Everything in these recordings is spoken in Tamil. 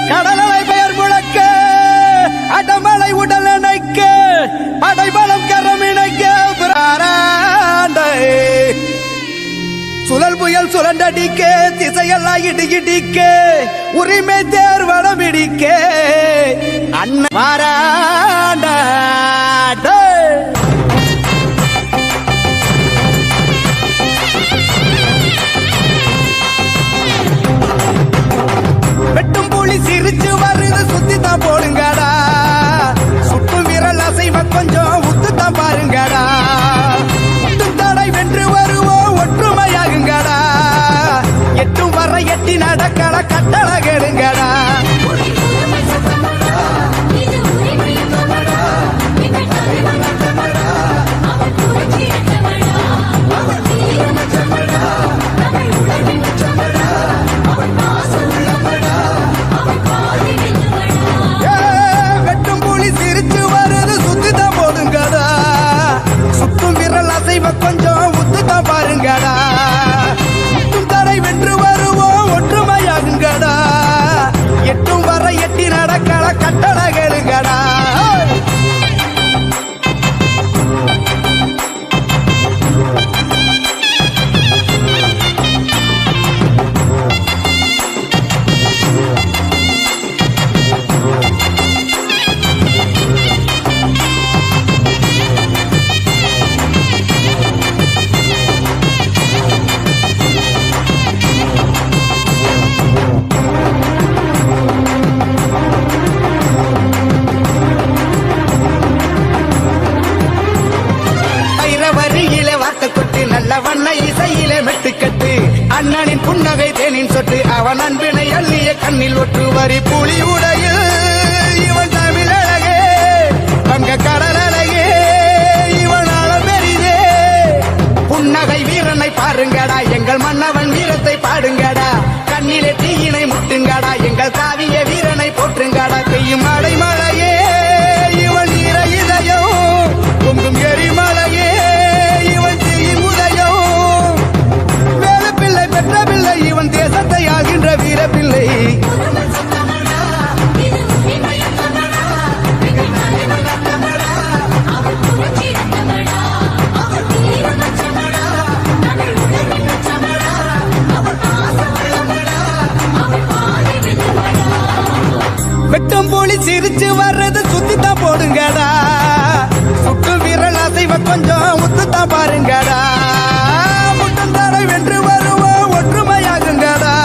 கடலலை பெயர் முழக்க அடமலை உடல் நினைக்க அடைபலம் கரமிணைக்க சுழல் புயல் சுழண்டடிக்க திசையெல்லாம் இடிக்க உரிமை தேர்வடம் இடிக்க அண்ணன் மாறாண்ட வெட்டும் புலி சிரிச்சு வருது சுத்தித்தான் போடுங்கடா சுட்டும் விரல் அசைவ கொஞ்சம் உத்துத்தான் பாருங்கடா தடை வென்று வருவோம் ஒற்றுமையாகுங்கடா எட்டும் வர எட்டி நடக்கல கட்டளை கேளுங்கடா வெட்டும் புலி சிரிச்சு வருது சுத்தித்தான் போடுங்கடா சுட்டும் விரல் அசைவ கொஞ்சம் உத்துத்தான் பாருங்கடா தடை வென்று வருவோம் ஒற்றுமையாகுங்கடா எட்டும் வர எட்டி நடக்கல கட்டளை கேளுங்கடா வண்ண இசையிலே மெட்டுக்கட்டு அண்ணனின் புன்னகை தேனின் சொட்டு அவன் அன்பினை அள்ளிய கண்ணில் ஒற்று வரி புலி உடையில் இவன் தமிழ் அழகே வங்க கடல் அழகே இவன் அளபெரிதே புன்னகை வீரனை பாருங்கடா எங்கள் மன்னவன் வீரத்தை பாடுங்கடா கண்ணிலே தீயினை முட்டுங்கடா எங்கள் காவிய வீரனை போற்றுங்கடா பெய்யும் மழை மழையே இவன் ஈர இதயம் பொங்கும் எரிமலையே இவன் செய்யும் உதயம் வேலை பெற்ற பிள்ளை இவன் தேசத்தை ஆகின்ற வீர பிள்ளை வெட்டும் புலி சிரிச்சு வர்றது சுத்தித்தான் போடுங்கடா சுட்டு விரல் அசைவ கொஞ்சம் உத்துத்தான் பாருங்கடா முட்டும் தடை வென்று வருவோம் ஒற்றுமையாகுங்கடா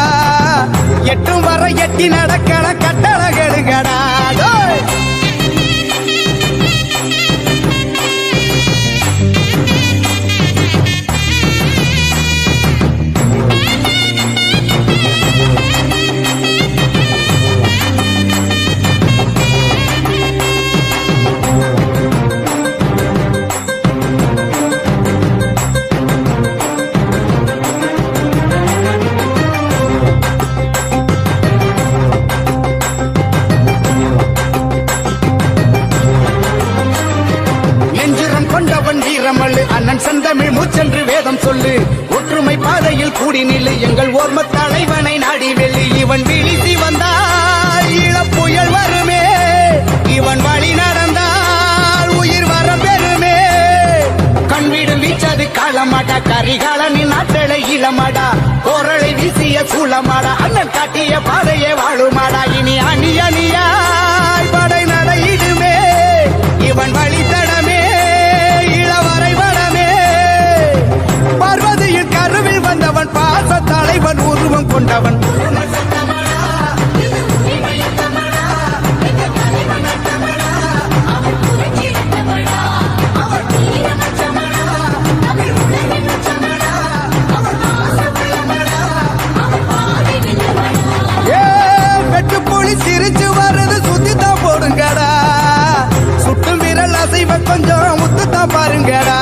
எட்டும் வர எட்டி நடக்கல கட்டளை கேளுங்கடா அண்ணன் செந்தமிழ் மூச்சென்று வேதம் சொல்லு ஒற்றுமை பாதையில் கூடி நில்லு எங்கள் ஓர்ம தலைவனை நாடி வெள்ளி இவன் விழித்தி வந்தால் இளப்புயல் வருமே இவன் வழி நடந்தால் உயிர் வர பெருமே கண்வீடு வீச்சது காலமாடா கரிகாலனின் நாட்டலை இளமாடா கோரளை வீசிய சூளமாடா அண்ணன் காட்டிய பாதையே வாழுமாடா இனி அணி அணியாய் படை நடையிடுமே இவன் வழி தடமே பார்வதியின் கருவில் வந்தவன் பாச தலைவன் உருவம் கொண்டவன் வெட்டு புலி சிரிச்சு வர்றது சுத்தித்தான் போடுங்கடா சுட்டும் விரல் அசைவ கொஞ்சம் முத்துத்தான் பாருங்கடா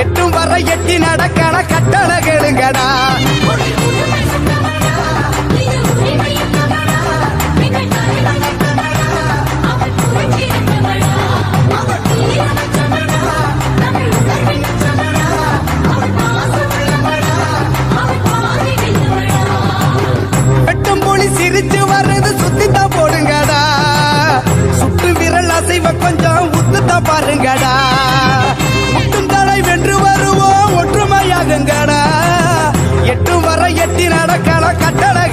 எட்டும் வர எட்டி இடிச்சு வர்றது சுத்தித்தான் போடுங்கடா சுட்டு விரல் அசைவ கொஞ்சம் உத்துத்தான் பாருங்கடா முட்டும் தலை வென்று வருவோம் ஒற்றுமையாகுங்கடா எட்டு வர எட்டி நடக்கலாம் கட்டளை